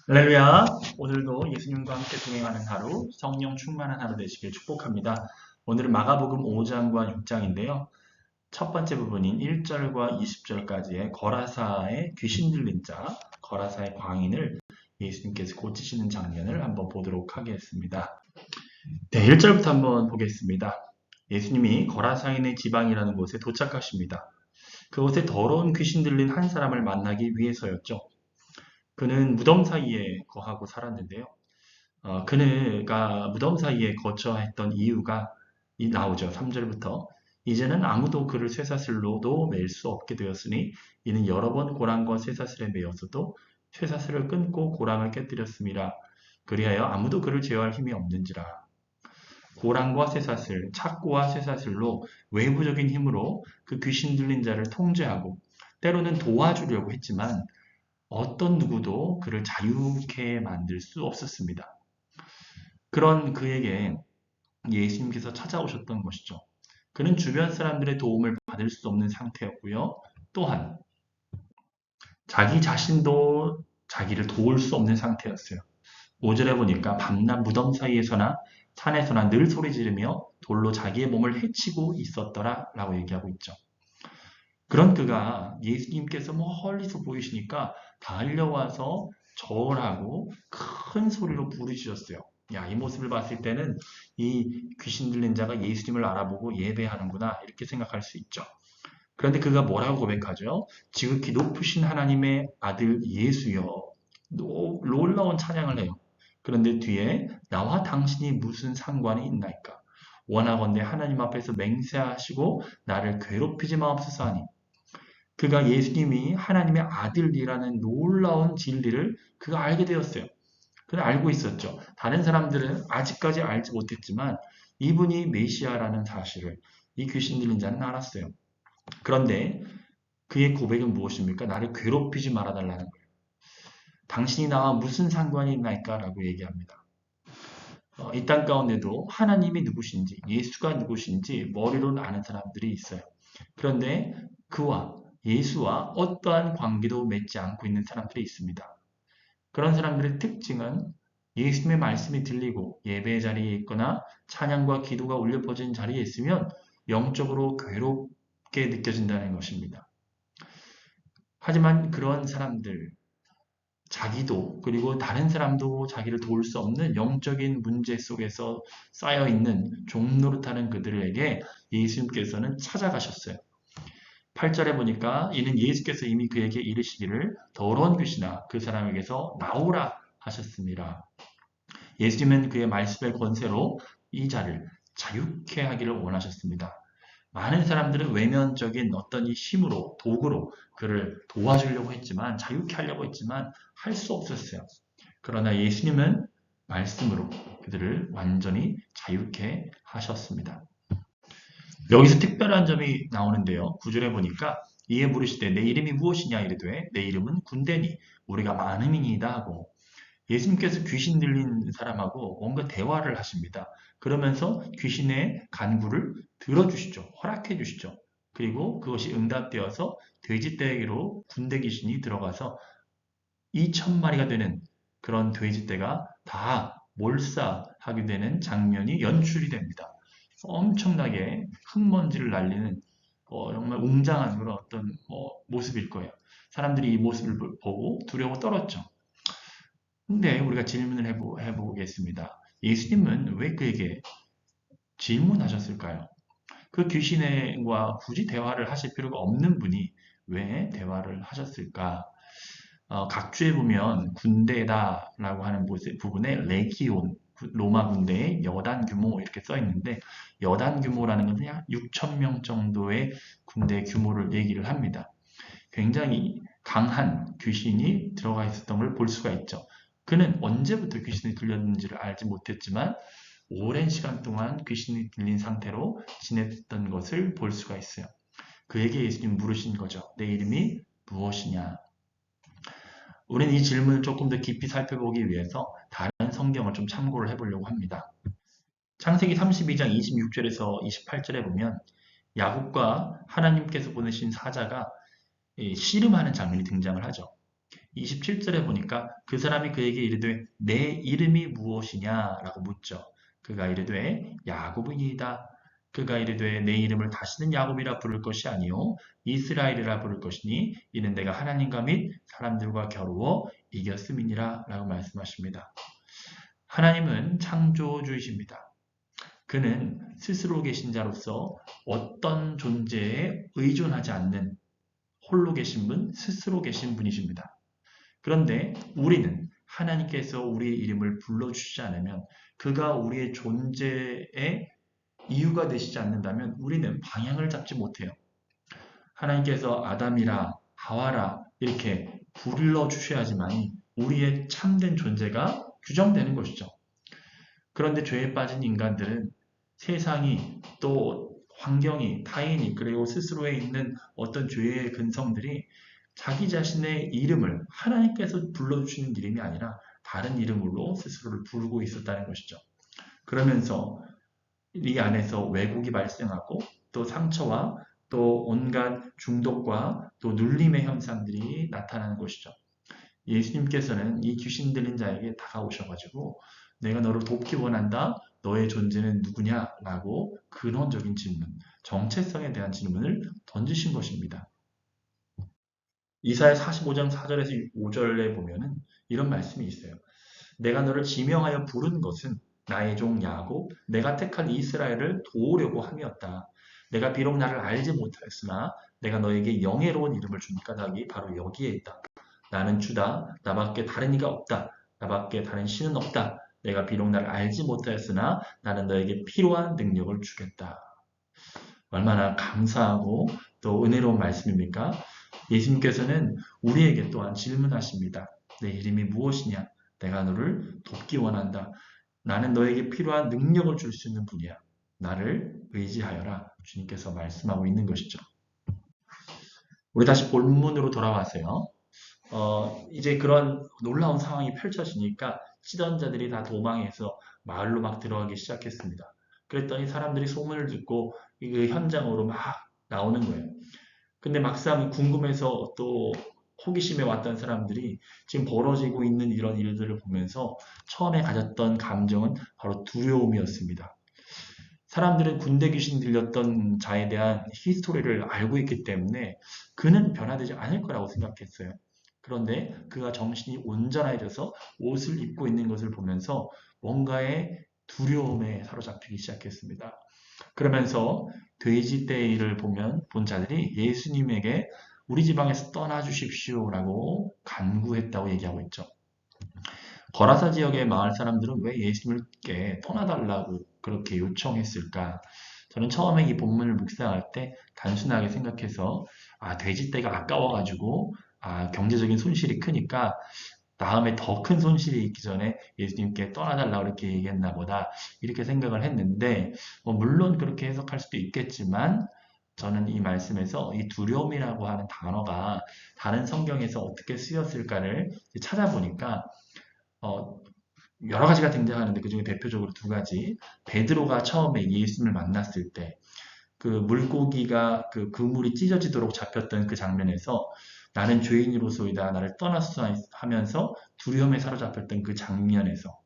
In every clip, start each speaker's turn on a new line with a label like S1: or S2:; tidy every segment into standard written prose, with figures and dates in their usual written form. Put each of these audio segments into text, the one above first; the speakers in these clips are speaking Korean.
S1: 할렐루야. 오늘도 예수님과 함께 동행하는 하루, 성령 충만한 하루 되시길 축복합니다. 오늘은 마가복음 5장과 6장인데요. 첫 번째 부분인 1절과 20절까지의 거라사의 귀신 들린 자, 거라사의 광인을 예수님께서 고치시는 장면을 한번 보도록 하겠습니다. 네, 1절부터 한번 보겠습니다. 예수님이 거라사인의 지방이라는 곳에 도착하십니다. 그곳에 더러운 귀신 들린 한 사람을 만나기 위해서였죠. 그는 무덤 사이에 거하고 살았는데요. 그가 무덤 사이에 거처했던 이유가 나오죠. 3절부터. 이제는 아무도 그를 쇠사슬로도 맬 수 없게 되었으니 이는 여러 번 고랑과 쇠사슬에 매였어도 쇠사슬을 끊고 고랑을 깨뜨렸음이라. 그리하여 아무도 그를 제어할 힘이 없는지라. 고랑과 쇠사슬, 착고와 쇠사슬로 외부적인 힘으로 그 귀신 들린 자를 통제하고 때로는 도와주려고 했지만 어떤 누구도 그를 자유케 만들 수 없었습니다. 그런 그에게 예수님께서 찾아오셨던 것이죠. 그는 주변 사람들의 도움을 받을 수 없는 상태였고요. 또한 자기 자신도 자기를 도울 수 없는 상태였어요. 5절에 보니까 밤낮 무덤 사이에서나 산에서나 늘 소리 지르며 돌로 자기의 몸을 해치고 있었더라 라고 얘기하고 있죠. 그런 그가 예수님께서 멀리서 보이시니까 달려와서 절하고 큰 소리로 부르짖었어요. 야, 이 모습을 봤을 때는 이 귀신 들린 자가 예수님을 알아보고 예배하는구나 이렇게 생각할 수 있죠. 그런데 그가 뭐라고 고백하죠? 지극히 높으신 하나님의 아들 예수여. 놀라운 찬양을 해요. 그런데 뒤에 나와 당신이 무슨 상관이 있나이까? 원하건대 하나님 앞에서 맹세하시고 나를 괴롭히지 마옵소서 하니 그가 예수님이 하나님의 아들이라는 놀라운 진리를 그가 알게 되었어요. 그는 알고 있었죠. 다른 사람들은 아직까지 알지 못했지만 이분이 메시아라는 사실을 이 귀신 들린 자는 알았어요. 그런데 그의 고백은 무엇입니까? 나를 괴롭히지 말아달라는 거예요. 당신이 나와 무슨 상관이 있나이까? 라고 얘기합니다. 이 땅 가운데도 하나님이 누구신지, 예수가 누구신지 머리로는 아는 사람들이 있어요. 그런데 그와 예수와 어떠한 관계도 맺지 않고 있는 사람들이 있습니다. 그런 사람들의 특징은 예수님의 말씀이 들리고 예배의 자리에 있거나 찬양과 기도가 울려 퍼지는 자리에 있으면 영적으로 괴롭게 느껴진다는 것입니다. 하지만 그런 사람들, 자기도 그리고 다른 사람도 자기를 도울 수 없는 영적인 문제 속에서 쌓여있는 종노릇하는 그들에게 예수님께서는 찾아가셨어요. 8절에 보니까 이는 예수께서 이미 그에게 이르시기를 더러운 귀신아 그 사람에게서 나오라 하셨습니다. 예수님은 그의 말씀의 권세로 이 자를 자유케 하기를 원하셨습니다. 많은 사람들은 외면적인 어떤 이 힘으로 도구로 그를 도와주려고 했지만 자유케 하려고 했지만 할 수 없었어요. 그러나 예수님은 말씀으로 그들을 완전히 자유케 하셨습니다. 여기서 특별한 점이 나오는데요. 9절에 보니까 이에 물으시되 내 이름이 무엇이냐 이르되 내 이름은 군대니 우리가 많음이니이다 하고 예수님께서 귀신 들린 사람하고 뭔가 대화를 하십니다. 그러면서 귀신의 간구를 들어주시죠. 허락해 주시죠. 그리고 그것이 응답되어서 돼지떼기로 군대 귀신이 들어가서 2,000마리가 되는 그런 돼지떼가 다 몰사하게 되는 장면이 연출이 됩니다. 엄청나게 흙먼지를 날리는 정말 웅장한 그런 어떤 모습일 거예요. 사람들이 이 모습을 보고 두려워 떨었죠. 근데 우리가 질문을 해보겠습니다. 예수님은 왜 그에게 질문하셨을까요? 그 귀신과 굳이 대화를 하실 필요가 없는 분이 왜 대화를 하셨을까? 각주에 보면 군대다라고 하는 부분에 레기온, 로마 군대의 여단 규모 이렇게 써 있는데 여단 규모라는 것은 약 6천 명 정도의 군대 규모를 얘기를 합니다. 굉장히 강한 귀신이 들어가 있었던 걸 볼 수가 있죠. 그는 언제부터 귀신이 들렸는지를 알지 못했지만 오랜 시간 동안 귀신이 들린 상태로 지냈던 것을 볼 수가 있어요. 그에게 예수님 물으신 거죠. 내 이름이 무엇이냐? 우리는 이 질문을 조금 더 깊이 살펴보기 위해서 다른 성경을 좀 참고를 해보려고 합니다. 창세기 32장 26절에서 28절에 보면 야곱과 하나님께서 보내신 사자가 씨름하는 장면이 등장을 하죠. 27절에 보니까 그 사람이 그에게 이르되 내 이름이 무엇이냐라고 묻죠. 그가 이르되 야곱이니이다. 그가 이르되 내 이름을 다시는 야곱이라 부를 것이 아니요 이스라엘이라 부를 것이니 이는 내가 하나님과 및 사람들과 겨루어 이겼음이니라 라고 말씀하십니다. 하나님은 창조주이십니다. 그는 스스로 계신 자로서 어떤 존재에 의존하지 않는 홀로 계신 분, 스스로 계신 분이십니다. 그런데 우리는 하나님께서 우리의 이름을 불러주시지 않으면 그가 우리의 존재의 이유가 되시지 않는다면 우리는 방향을 잡지 못해요. 하나님께서 아담이라 하와라 이렇게 불러주셔야지만 우리의 참된 존재가 규정되는 것이죠. 그런데 죄에 빠진 인간들은 세상이 또 환경이 타인이 그리고 스스로에 있는 어떤 죄의 근성들이 자기 자신의 이름을 하나님께서 불러주시는 이름이 아니라 다른 이름으로 스스로를 부르고 있었다는 것이죠. 그러면서 이 안에서 왜곡이 발생하고 또 상처와 또 온갖 중독과 또 눌림의 현상들이 나타나는 것이죠. 예수님께서는 이 귀신 들린 자에게 다가오셔가지고 내가 너를 돕기 원한다. 너의 존재는 누구냐? 라고 근원적인 질문, 정체성에 대한 질문을 던지신 것입니다. 이사야 45장 4절에서 5절에 보면은 이런 말씀이 있어요. 내가 너를 지명하여 부른 것은 나의 종 야곱, 내가 택한 이스라엘을 도우려고 함이었다. 내가 비록 나를 알지 못하였으나 내가 너에게 영예로운 이름을 준 까닭이 바로 여기에 있다. 나는 주다. 나밖에 다른 이가 없다. 나밖에 다른 신은 없다. 내가 비록 나를 알지 못하였으나 나는 너에게 필요한 능력을 주겠다. 얼마나 감사하고 또 은혜로운 말씀입니까? 예수님께서는 우리에게 또한 질문하십니다. 내 이름이 무엇이냐? 내가 너를 돕기 원한다. 나는 너에게 필요한 능력을 줄 수 있는 분이야. 나를 의지하여라. 주님께서 말씀하고 있는 것이죠. 우리 다시 본문으로 돌아와서요. 이제 그런 놀라운 상황이 펼쳐지니까 치던 자들이 다 도망해서 마을로 막 들어가기 시작했습니다. 그랬더니 사람들이 소문을 듣고 그 현장으로 막 나오는 거예요. 근데 막상 궁금해서 또 호기심에 왔던 사람들이 지금 벌어지고 있는 이런 일들을 보면서 처음에 가졌던 감정은 바로 두려움이었습니다. 사람들은 군대 귀신 들렸던 자에 대한 히스토리를 알고 있기 때문에 그는 변화되지 않을 거라고 생각했어요. 그런데 그가 정신이 온전해져서 옷을 입고 있는 것을 보면서 뭔가의 두려움에 사로잡히기 시작했습니다. 그러면서 돼지떼이를 본 자들이 예수님에게 우리 지방에서 떠나 주십시오라고 간구했다고 얘기하고 있죠. 거라사 지역의 마을 사람들은 왜 예수님께 떠나달라고 그렇게 요청했을까? 저는 처음에 이 본문을 묵상할 때 단순하게 생각해서 돼지떼가 아까워가지고 경제적인 손실이 크니까 다음에 더 큰 손실이 있기 전에 예수님께 떠나달라고 이렇게 얘기했나 보다 이렇게 생각을 했는데 물론 그렇게 해석할 수도 있겠지만 저는 이 말씀에서 이 두려움이라고 하는 단어가 다른 성경에서 어떻게 쓰였을까를 찾아보니까 여러 가지가 등장하는데 그중에 대표적으로 두 가지. 베드로가 처음에 예수님을 만났을 때 그 물고기가 그 그물이 찢어지도록 잡혔던 그 장면에서 나는 죄인으로소이다 나를 떠났소 하면서 두려움에 사로잡혔던 그 장면에서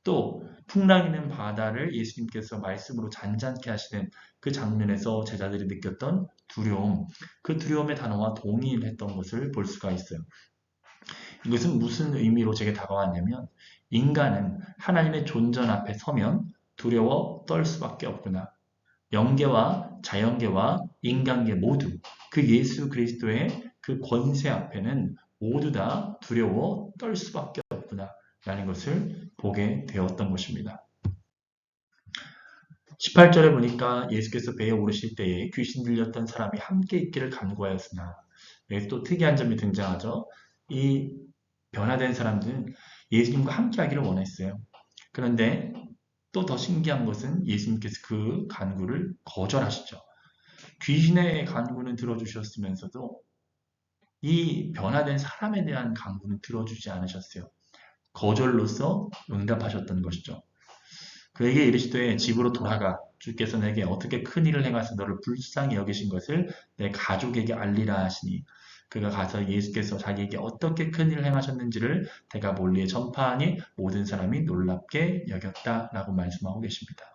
S1: 또 풍랑이는 바다를 예수님께서 말씀으로 잔잔케 하시는 그 장면에서 제자들이 느꼈던 두려움, 그 두려움의 단어와 동일했던 것을 볼 수가 있어요. 이것은 무슨 의미로 제게 다가왔냐면 인간은 하나님의 존전 앞에 서면 두려워 떨 수밖에 없구나. 영계와 자연계와 인간계 모두 그 예수 그리스도의 그 권세 앞에는 모두 다 두려워 떨 수밖에 없구나 라는 것을 보게 되었던 것입니다. 18절에 보니까 예수께서 배에 오르실 때에 귀신 들렸던 사람이 함께 있기를 간구하였으나 여기 또 특이한 점이 등장하죠. 이 변화된 사람들은 예수님과 함께 하기를 원했어요. 그런데 또 더 신기한 것은 예수님께서 그 간구를 거절하시죠. 귀신의 간구는 들어주셨으면서도 이 변화된 사람에 대한 간구는 들어주지 않으셨어요. 거절로서 응답하셨던 것이죠. 그에게 이르시되 집으로 돌아가 주께서 내게 어떻게 큰 일을 행하사 너를 불쌍히 여기신 것을 내 가족에게 알리라 하시니 그가 가서 예수께서 자기에게 어떻게 큰 일을 행하셨는지를 데가볼리에 전파하니 모든 사람이 놀랍게 여겼다라고 말씀하고 계십니다.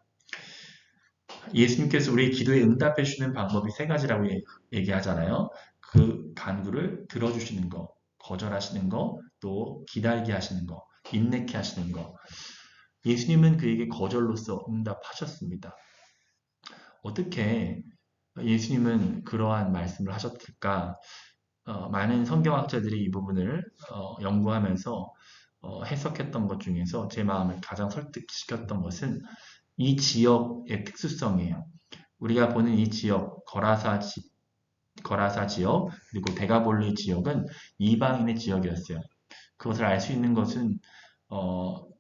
S1: 예수님께서 우리의 기도에 응답해 주시는 방법이 세 가지라고 얘기하잖아요. 그 간구를 들어주시는 거, 거절하시는 거, 또 기다리게 하시는 거, 인내케 하시는 거. 예수님은 그에게 거절로서 응답하셨습니다. 어떻게 예수님은 그러한 말씀을 하셨을까? 많은 성경학자들이 이 부분을 연구하면서 해석했던 것 중에서 제 마음을 가장 설득시켰던 것은 이 지역의 특수성이에요. 우리가 보는 이 지역, 거라사 지역, 그리고 데가볼리 지역은 이방인의 지역이었어요. 그것을 알 수 있는 것은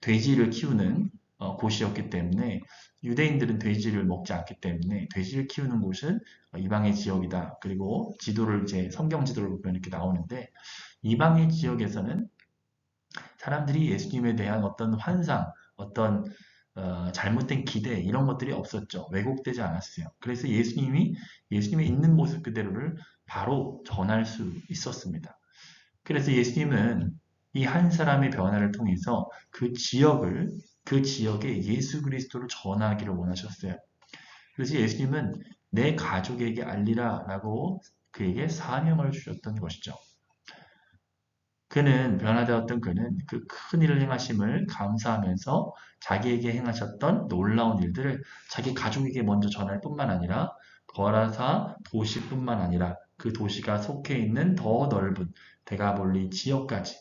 S1: 돼지를 키우는 곳이었기 때문에 유대인들은 돼지를 먹지 않기 때문에 돼지를 키우는 곳은 이방의 지역이다. 그리고 지도를 이제 성경 지도를 보면 이렇게 나오는데 이방의 지역에서는 사람들이 예수님에 대한 어떤 환상, 어떤 잘못된 기대 이런 것들이 없었죠. 왜곡되지 않았어요. 그래서 예수님의 있는 모습 그대로를 바로 전할 수 있었습니다. 그래서 예수님은 이 한 사람의 변화를 통해서 그 지역에 예수 그리스도를 전하기를 원하셨어요. 그래서 예수님은 내 가족에게 알리라 라고 그에게 사명을 주셨던 것이죠. 변화되었던 그는 그 큰 일을 행하심을 감사하면서 자기에게 행하셨던 놀라운 일들을 자기 가족에게 먼저 전할 뿐만 아니라 거라사 도시뿐만 아니라 그 도시가 속해 있는 더 넓은 데가볼리 지역까지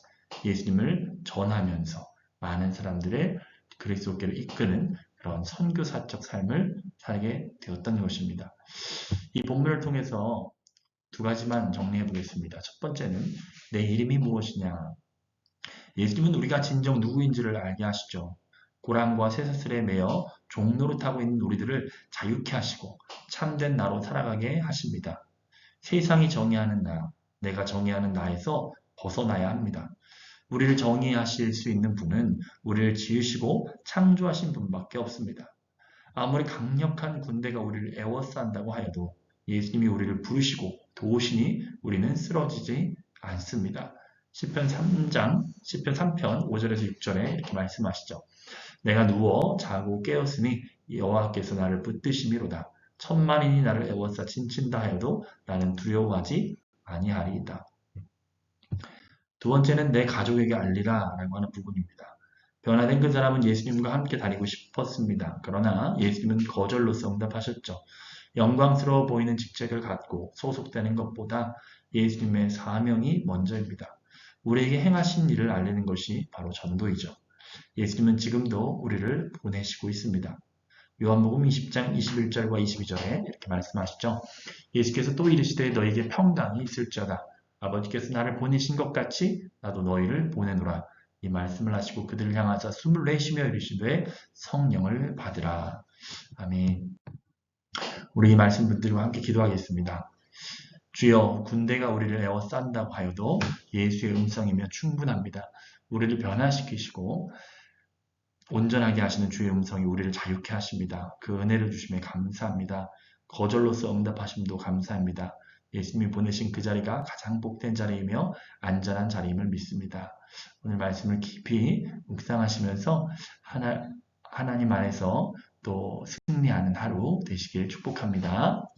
S1: 예수님을 전하면서 많은 사람들의 그리스도께로 이끄는 그런 선교사적 삶을 살게 되었던 것입니다. 이 본문을 통해서 두 가지만 정리해 보겠습니다. 첫 번째는 내 이름이 무엇이냐? 예수님은 우리가 진정 누구인지를 알게 하시죠. 고랑과 쇠사슬에 매여 종노릇하고 있는 우리들을 자유케 하시고 참된 나로 살아가게 하십니다. 세상이 정의하는 나, 내가 정의하는 나에서 벗어나야 합니다. 우리를 정의하실 수 있는 분은 우리를 지으시고 창조하신 분밖에 없습니다. 아무리 강력한 군대가 우리를 에워싼다고 하여도 예수님이 우리를 부르시고 도우시니 우리는 쓰러지지 않습니다. 시편 3편 5절에서 6절에 이렇게 말씀하시죠. 내가 누워 자고 깨었으니 여호와께서 나를 붙드심이로다. 천만인이 나를 에워싸 진친다 하여도 나는 두려워하지 아니하리이다. 두 번째는 내 가족에게 알리라 라고 하는 부분입니다. 변화된 그 사람은 예수님과 함께 다니고 싶었습니다. 그러나 예수님은 거절로서 응답하셨죠. 영광스러워 보이는 직책을 갖고 소속되는 것보다 예수님의 사명이 먼저입니다. 우리에게 행하신 일을 알리는 것이 바로 전도이죠. 예수님은 지금도 우리를 보내시고 있습니다. 요한복음 20장 21절과 22절에 이렇게 말씀하시죠. 예수께서 또 이르시되 너에게 평강이 있을지어다. 아버지께서 나를 보내신 것 같이 나도 너희를 보내노라. 이 말씀을 하시고 그들을 향하사 숨을 내쉬며 이르시되 성령을 받으라. 아멘. 우리 이 말씀 분들과 함께 기도하겠습니다. 주여, 군대가 우리를 에워싼다고 하여도 예수의 음성이면 충분합니다. 우리를 변화시키시고 온전하게 하시는 주의 음성이 우리를 자유케 하십니다. 그 은혜를 주심에 감사합니다. 거절로서 응답하심도 감사합니다. 예수님이 보내신 그 자리가 가장 복된 자리이며 안전한 자리임을 믿습니다. 오늘 말씀을 깊이 묵상하시면서 하나님 안에서 또 승리하는 하루 되시길 축복합니다.